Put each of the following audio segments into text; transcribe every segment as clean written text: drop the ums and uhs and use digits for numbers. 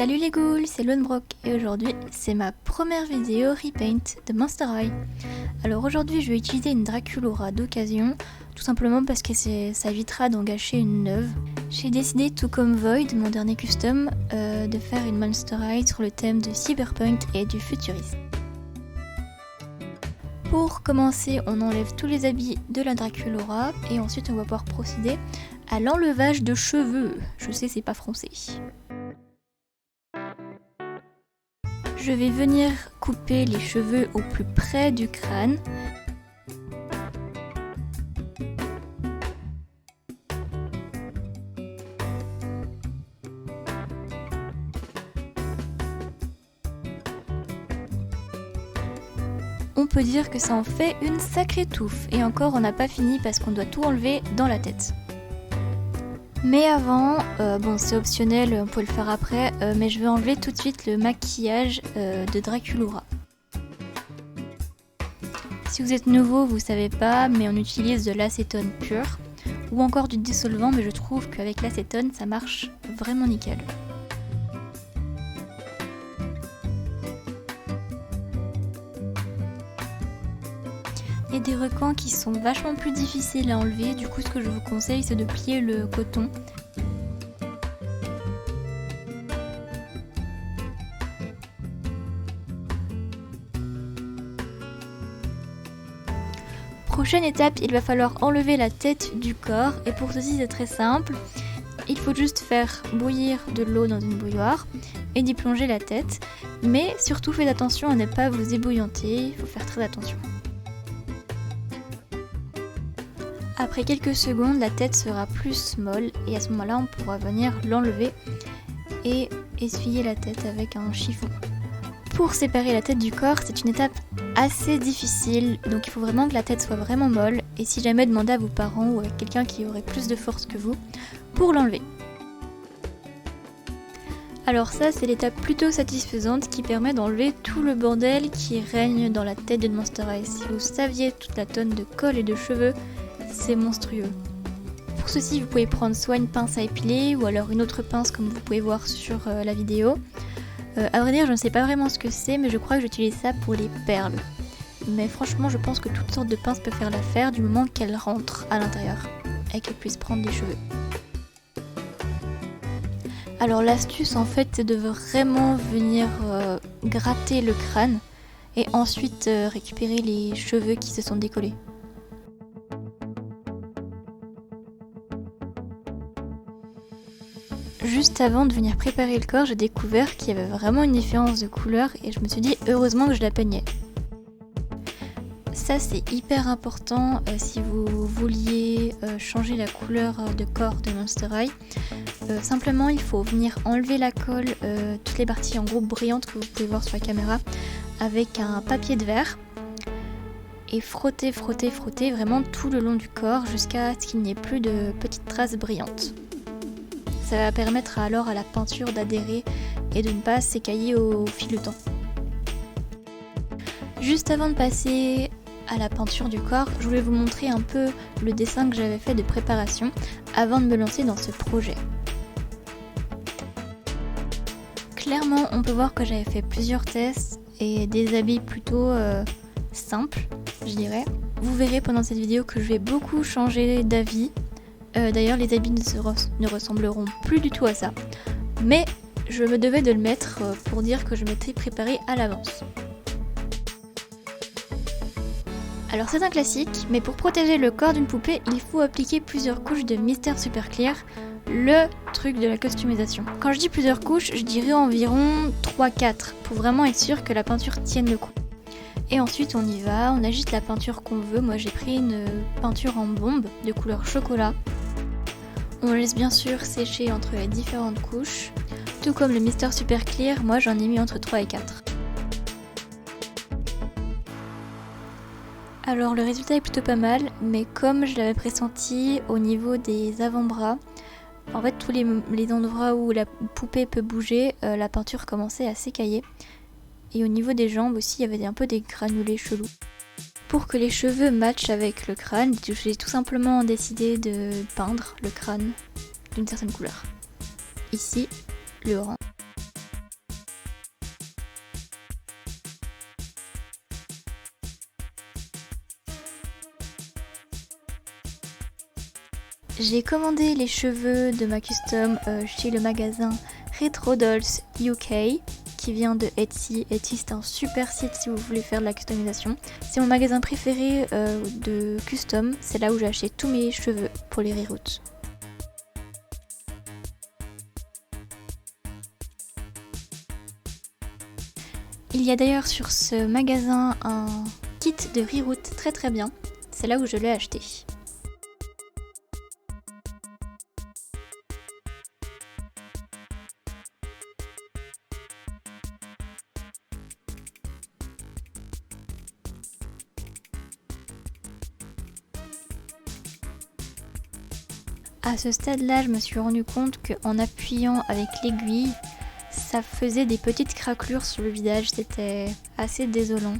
Salut les ghouls, c'est Lonebrock et aujourd'hui c'est ma première vidéo repaint de Monster High. Alors aujourd'hui je vais utiliser une Draculaura d'occasion, tout simplement parce que ça évitera d'en gâcher une neuve. J'ai décidé, tout comme Void, mon dernier custom, de faire une Monster High sur le thème de cyberpunk et du futurisme. Pour commencer, on enlève tous les habits de la Draculaura et ensuite on va pouvoir procéder à l'enlevage de cheveux. Je sais, c'est pas français. Je vais venir couper les cheveux au plus près du crâne. On peut dire que ça en fait une sacrée touffe. Et encore, on n'a pas fini parce qu'on doit tout enlever dans la tête. Mais avant, bon c'est optionnel, on peut le faire après, mais je vais enlever tout de suite le maquillage de Draculaura. Si vous êtes nouveau, vous savez pas, mais on utilise de l'acétone pur ou encore du dissolvant, mais je trouve qu'avec l'acétone ça marche vraiment nickel. Il y a des recans qui sont vachement plus difficiles à enlever, du coup ce que je vous conseille c'est de plier le coton. Prochaine étape, il va falloir enlever la tête du corps et pour ceci c'est très simple. Il faut juste faire bouillir de l'eau dans une bouilloire et d'y plonger la tête, mais surtout faites attention à ne pas vous ébouillanter, il faut faire très attention. Après quelques secondes, la tête sera plus molle et à ce moment-là, on pourra venir l'enlever et essuyer la tête avec un chiffon. Pour séparer la tête du corps, c'est une étape assez difficile, donc il faut vraiment que la tête soit vraiment molle et si jamais demandez à vos parents ou à quelqu'un qui aurait plus de force que vous pour l'enlever. Alors ça, c'est l'étape plutôt satisfaisante qui permet d'enlever tout le bordel qui règne dans la tête de Monster High. Si vous saviez toute la tonne de colle et de cheveux, c'est monstrueux. Pour ceci, vous pouvez prendre soit une pince à épiler ou alors une autre pince comme vous pouvez voir sur la vidéo. À vrai dire, je ne sais pas vraiment ce que c'est, mais je crois que j'utilise ça pour les perles. Mais franchement, je pense que toutes sortes de pinces peuvent faire l'affaire du moment qu'elles rentrent à l'intérieur et qu'elles puissent prendre des cheveux. Alors l'astuce en fait, c'est de vraiment venir gratter le crâne et ensuite récupérer les cheveux qui se sont décollés. Juste avant de venir préparer le corps, j'ai découvert qu'il y avait vraiment une différence de couleur et je me suis dit heureusement que je la peignais. Ça c'est hyper important si vous vouliez changer la couleur de corps de Monster High. Simplement il faut venir enlever la colle, toutes les parties en gros brillantes que vous pouvez voir sur la caméra avec un papier de verre et frotter vraiment tout le long du corps jusqu'à ce qu'il n'y ait plus de petites traces brillantes. Ça va permettre alors à la peinture d'adhérer et de ne pas s'écailler au fil du temps. Juste avant de passer à la peinture du corps, je voulais vous montrer un peu le dessin que j'avais fait de préparation avant de me lancer dans ce projet. Clairement, on peut voir que j'avais fait plusieurs tests et des habits plutôt simples, je dirais. Vous verrez pendant cette vidéo que je vais beaucoup changer d'avis. D'ailleurs les habits ne ressembleront plus du tout à ça, mais je me devais de le mettre pour dire que je m'étais préparée à l'avance. Alors c'est un classique, mais pour protéger le corps d'une poupée, il faut appliquer plusieurs couches de Mr Super Clear, le truc de la customisation. Quand je dis plusieurs couches, je dirais environ 3-4, pour vraiment être sûr que la peinture tienne le coup. Et ensuite on y va, on agite la peinture qu'on veut. Moi j'ai pris une peinture en bombe de couleur chocolat. On laisse bien sûr sécher entre les différentes couches. Tout comme le Mr Super Clear, moi j'en ai mis entre 3 et 4. Alors le résultat est plutôt pas mal, mais comme je l'avais pressenti au niveau des avant-bras, en fait tous les endroits où la poupée peut bouger, la peinture commençait à s'écailler. Et au niveau des jambes aussi, il y avait un peu des granulés chelous. Pour que les cheveux matchent avec le crâne, j'ai tout simplement décidé de peindre le crâne d'une certaine couleur. Ici, le orange. J'ai commandé les cheveux de ma custom chez le magasin Retro Dolls UK qui vient de Etsy. Etsy, c'est un super site si vous voulez faire de la customisation. C'est mon magasin préféré de custom, c'est là où j'ai acheté tous mes cheveux pour les reroutes. Il y a d'ailleurs sur ce magasin un kit de reroute très très bien, c'est là où je l'ai acheté. À ce stade-là, je me suis rendu compte qu'en appuyant avec l'aiguille, ça faisait des petites craquelures sur le visage, c'était assez désolant.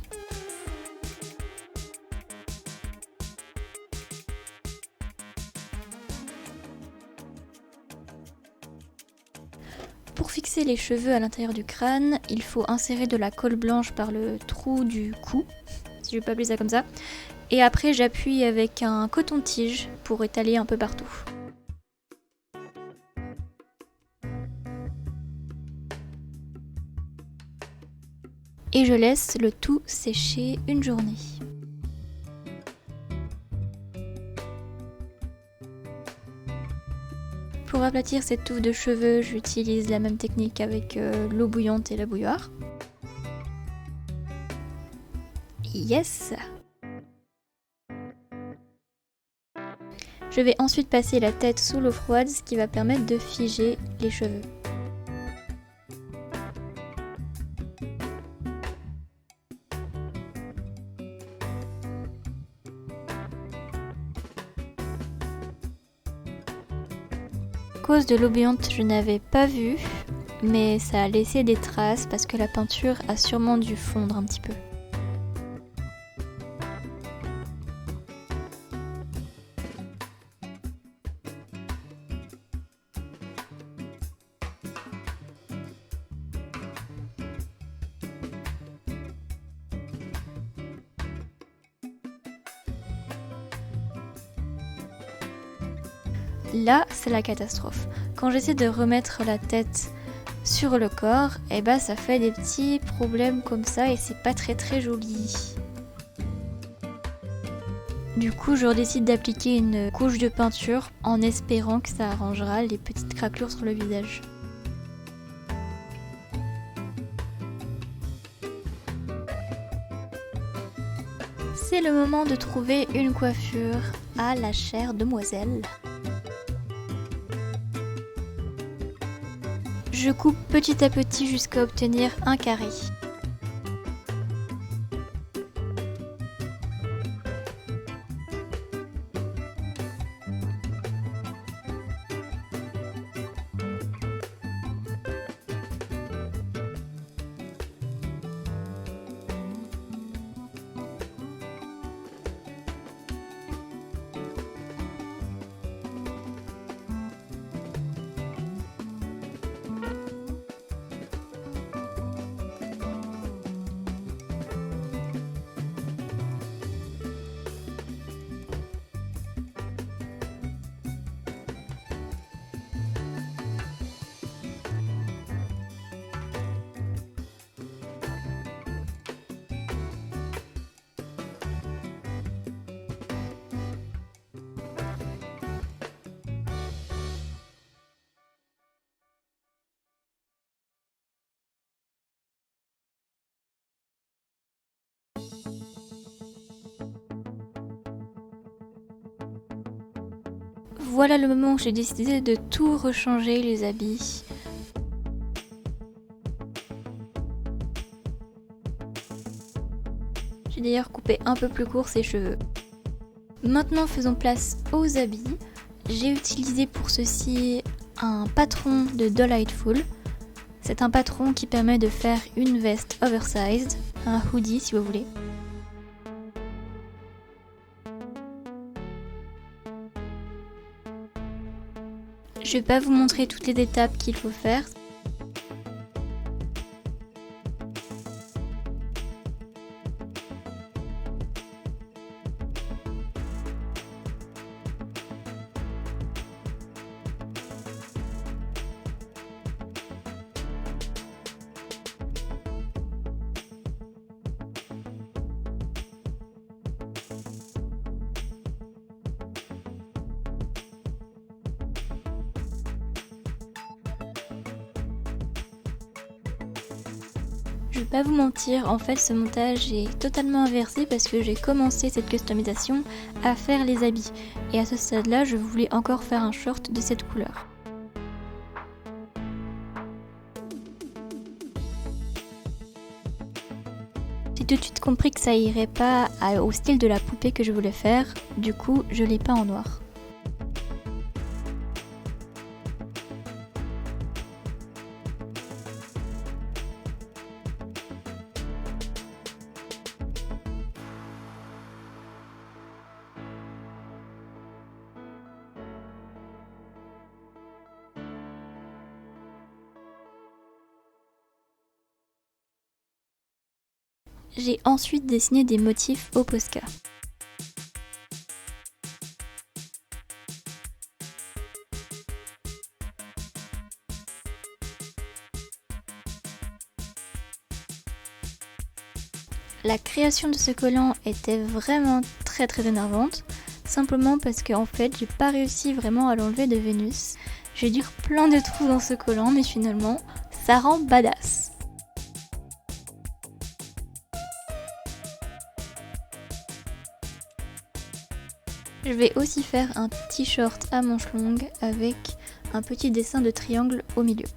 Pour fixer les cheveux à l'intérieur du crâne, il faut insérer de la colle blanche par le trou du cou, si je peux appeler ça comme ça, et après j'appuie avec un coton-tige pour étaler un peu partout. Et je laisse le tout sécher une journée. Pour aplatir cette touffe de cheveux, j'utilise la même technique avec l'eau bouillante et la bouilloire. Yes! Je vais ensuite passer la tête sous l'eau froide, ce qui va permettre de figer les cheveux. À cause de l'eau bouillante, je n'avais pas vu, mais ça a laissé des traces parce que la peinture a sûrement dû fondre un petit peu. Là, c'est la catastrophe. Quand j'essaie de remettre la tête sur le corps, et bah ça fait des petits problèmes comme ça et c'est pas très joli. Du coup, je décide d'appliquer une couche de peinture en espérant que ça arrangera les petites craquelures sur le visage. C'est le moment de trouver une coiffure à la chère demoiselle. Je coupe petit à petit jusqu'à obtenir un carré. Voilà le moment où j'ai décidé de tout rechanger les habits. J'ai d'ailleurs coupé un peu plus court ses cheveux. Maintenant faisons place aux habits. J'ai utilisé pour ceci un patron de Delightful. C'est un patron qui permet de faire une veste oversized, un hoodie si vous voulez. Je vais pas vous montrer toutes les étapes qu'il faut faire. vais pas vous mentir, en fait ce montage est totalement inversé parce que j'ai commencé cette customisation à faire les habits. Et à ce stade-là, je voulais encore faire un short de cette couleur. J'ai tout de suite compris que ça irait pas au style de la poupée que je voulais faire, du coup je l'ai peint en noir. J'ai ensuite dessiné des motifs au Posca. La création de ce collant était vraiment très énervante, simplement parce qu'en fait j'ai pas réussi vraiment à l'enlever de Vénus. J'ai dû faire plein de trous dans ce collant, mais finalement ça rend badass. Je vais aussi faire un t-shirt à manches longues avec un petit dessin de triangle au milieu.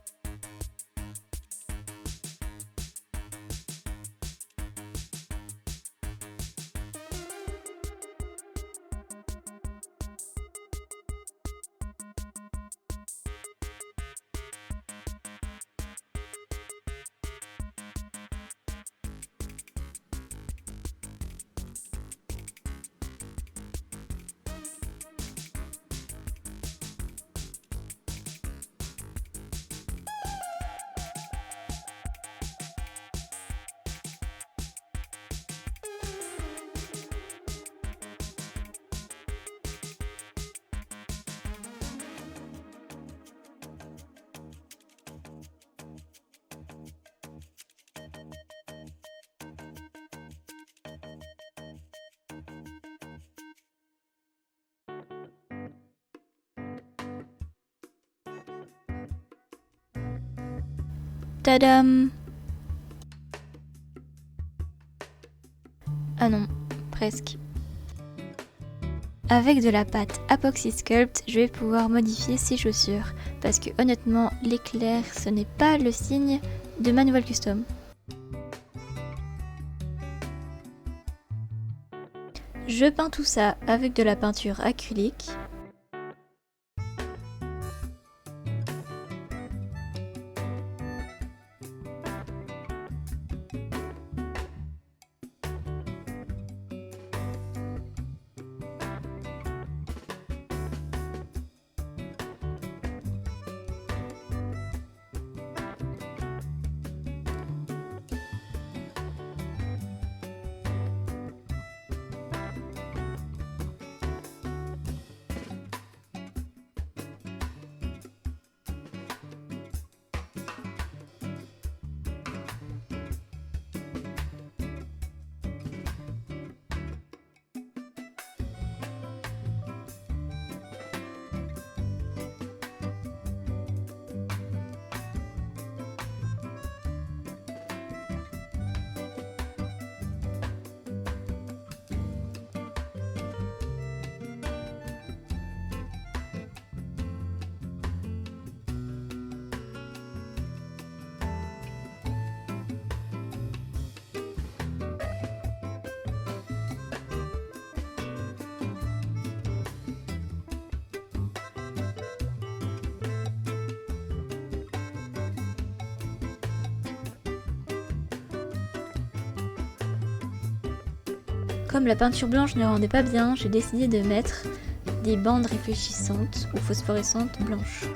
Tadam! Ah non, presque. Avec de la pâte Apoxy Sculpt, je vais pouvoir modifier ces chaussures. Parce que honnêtement, l'éclair, ce n'est pas le signe de Manuel Custom. Je peins tout ça avec de la peinture acrylique. Comme la peinture blanche ne rendait pas bien, j'ai décidé de mettre des bandes réfléchissantes ou phosphorescentes blanches.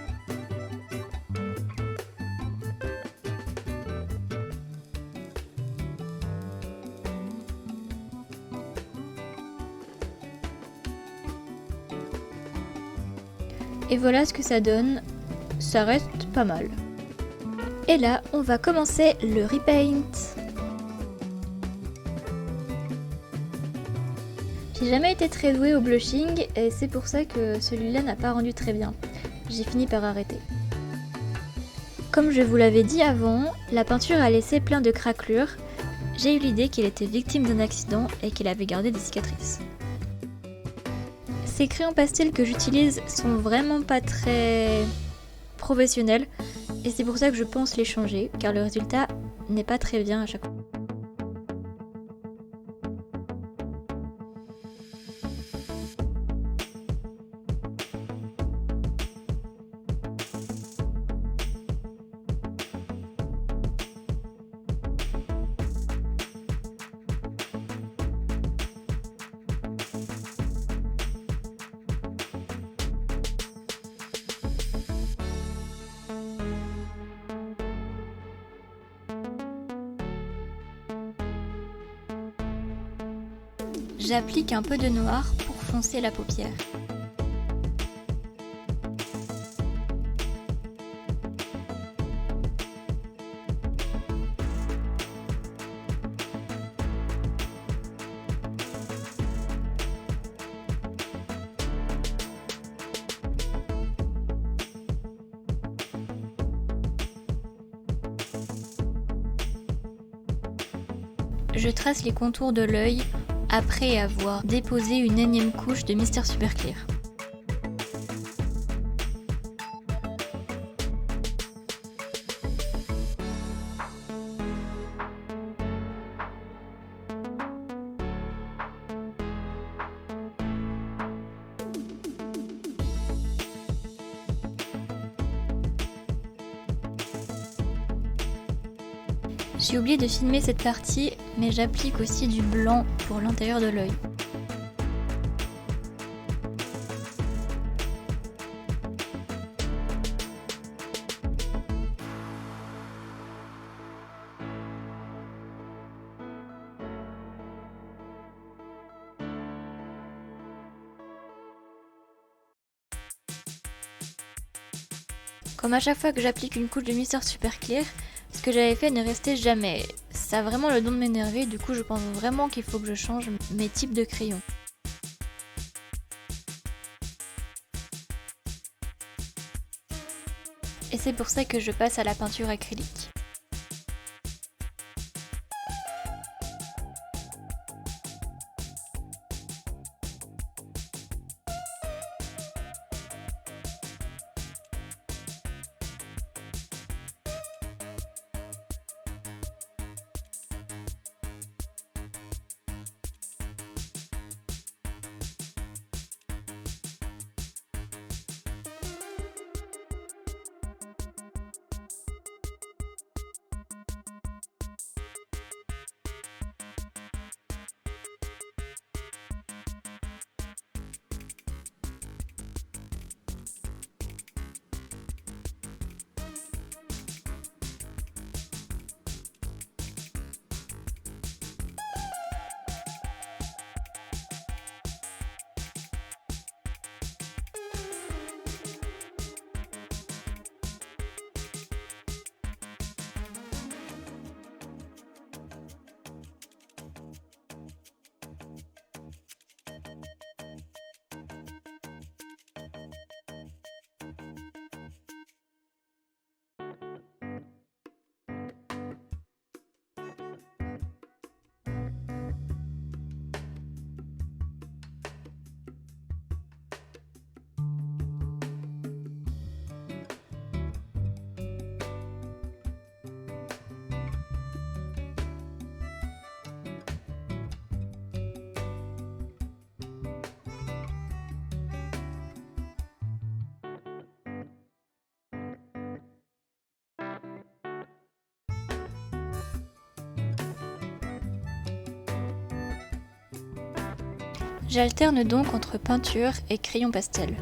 Et voilà ce que ça donne, ça reste pas mal. Et là, on va commencer le repaint. J'ai jamais été très douée au blushing et c'est pour ça que celui-là n'a pas rendu très bien. J'ai fini par arrêter. Comme je vous l'avais dit avant, la peinture a laissé plein de craquelures. J'ai eu l'idée qu'il était victime d'un accident et qu'il avait gardé des cicatrices. Ces crayons pastels que j'utilise sont vraiment pas très professionnels et c'est pour ça que je pense les changer car le résultat n'est pas très bien à chaque fois. J'applique un peu de noir pour foncer la paupière. Je trace les contours de l'œil après avoir déposé une énième couche de Mister Super Clear. J'ai oublié de filmer cette partie, mais j'applique aussi du blanc pour l'intérieur de l'œil. Comme à chaque fois que j'applique une couche de Mister Super Clear, ce que j'avais fait ne restait jamais. Ça a vraiment le don de m'énerver, du coup je pense vraiment qu'il faut que je change mes types de crayons. Et c'est pour ça que je passe à la peinture acrylique. J'alterne donc entre peinture et crayon pastel.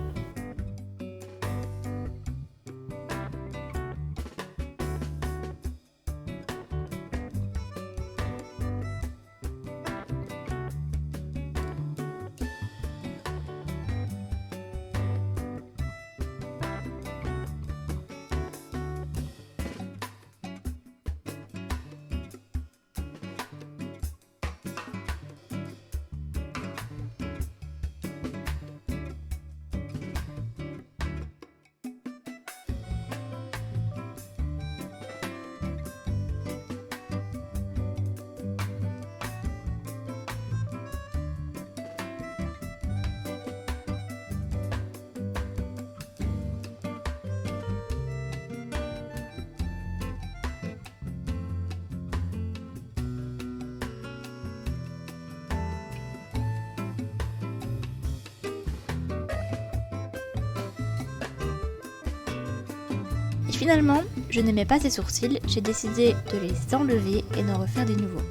finalement, je n'aimais pas ses sourcils, j'ai décidé de les enlever et d'en refaire des nouveaux.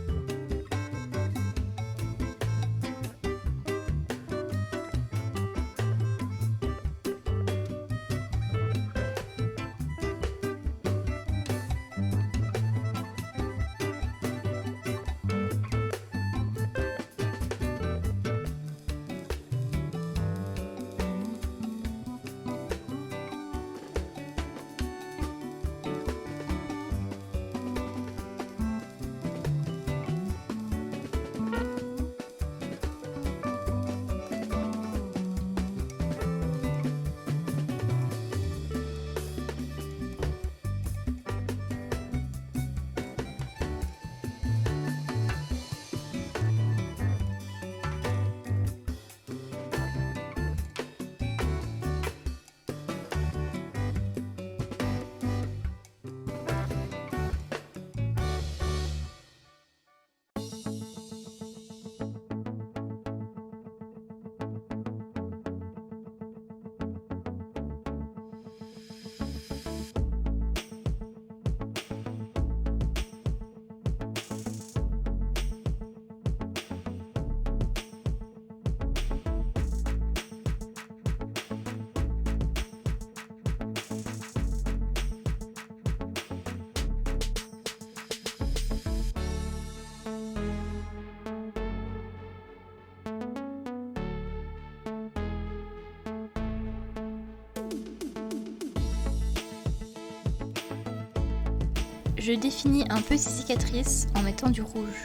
Je définis un peu ses cicatrices en mettant du rouge.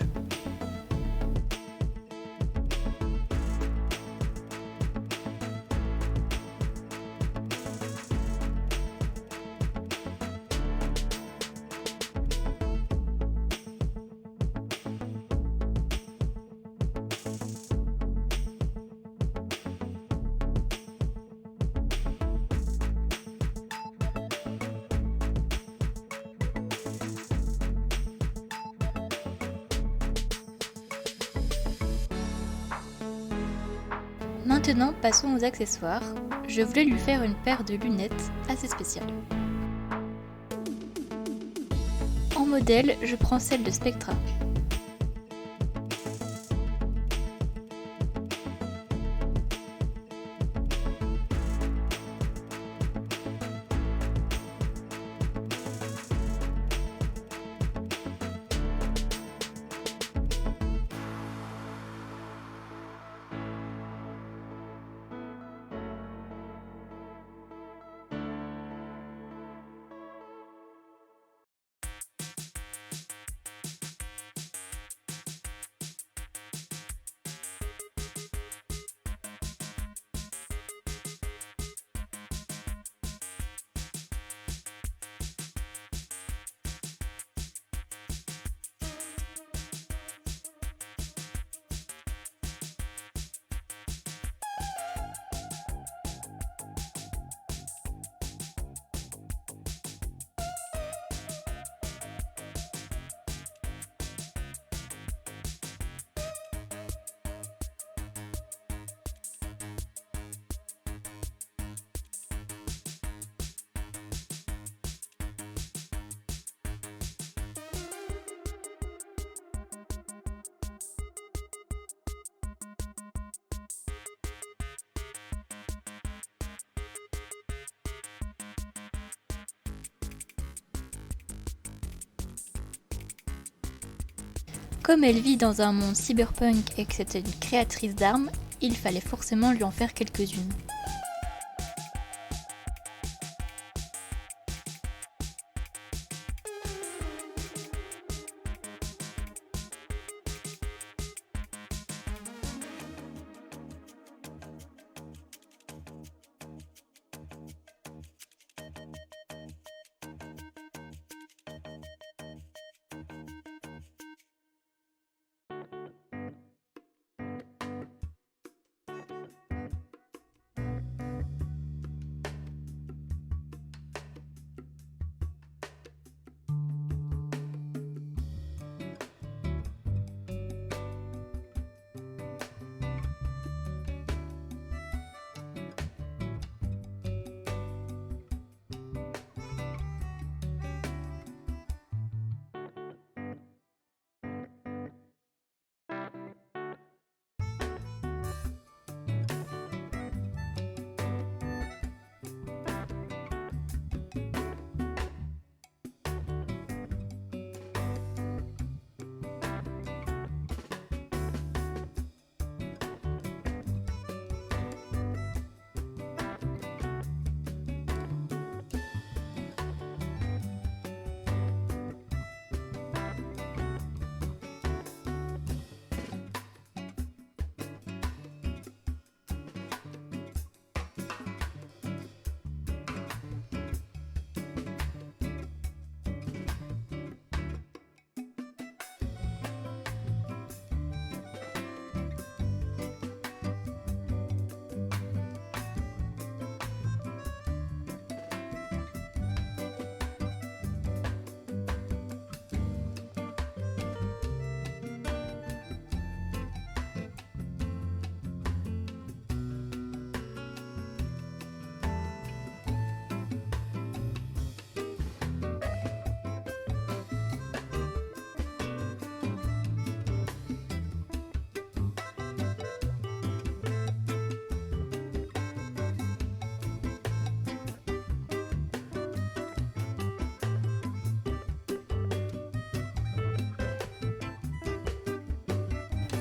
Maintenant, passons aux accessoires. Je voulais lui faire une paire de lunettes assez spéciale. En modèle, je prends celle de Spectra. Comme elle vit dans un monde cyberpunk et que c'était une créatrice d'armes, il fallait forcément lui en faire quelques-unes.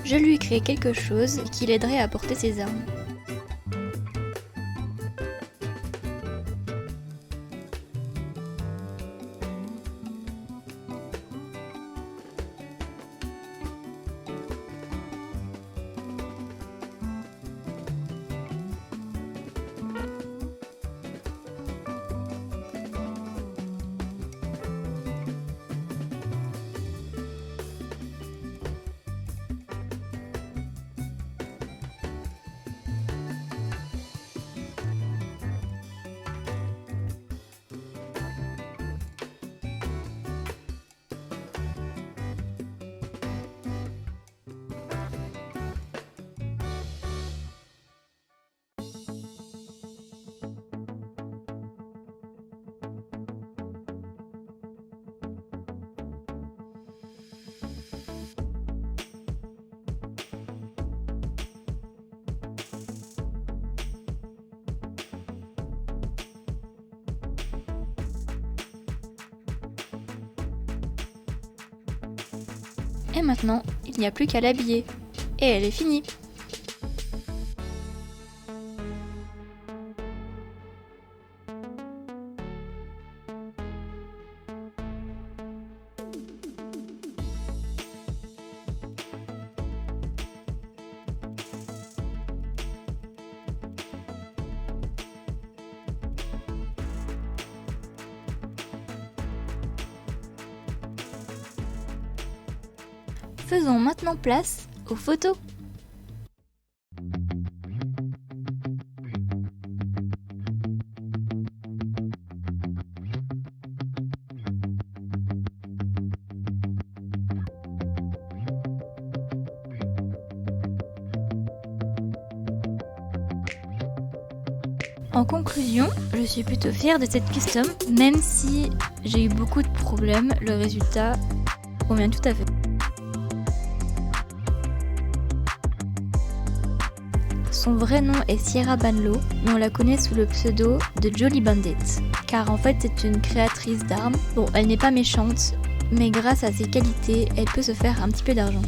je lui crée quelque chose qui l'aiderait à porter ses armes. Et maintenant, il n'y a plus qu'à l'habiller. Et elle est finie. Faisons maintenant place aux photos. En conclusion, je suis plutôt fière de cette custom, même si j'ai eu beaucoup de problèmes, le résultat convient tout à fait. Son vrai nom est Sierra Banlo, mais on la connaît sous le pseudo de Jolly Bandit, car en fait c'est une créatrice d'armes. Bon, elle n'est pas méchante, mais grâce à ses qualités, elle peut se faire un petit peu d'argent.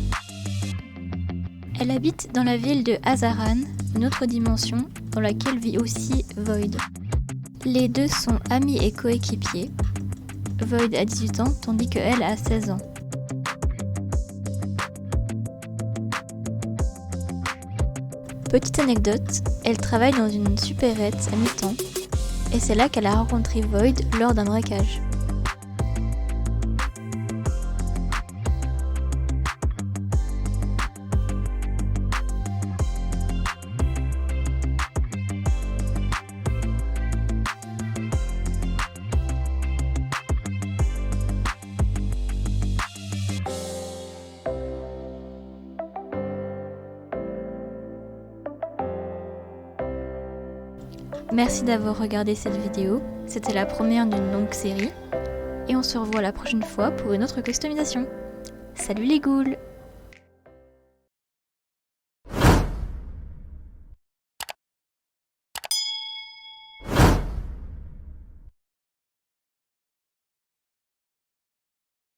Elle habite dans la ville de Hazaran, une autre dimension, dans laquelle vit aussi Void. Les deux sont amis et coéquipiers. Void a 18 ans, tandis qu'elle a 16 ans. Petite anecdote, elle travaille dans une supérette à mi-temps, et c'est là qu'elle a rencontré Void lors d'un braquage. Merci d'avoir regardé cette vidéo, c'était la première d'une longue série, et on se revoit la prochaine fois pour une autre customisation. Salut les ghouls!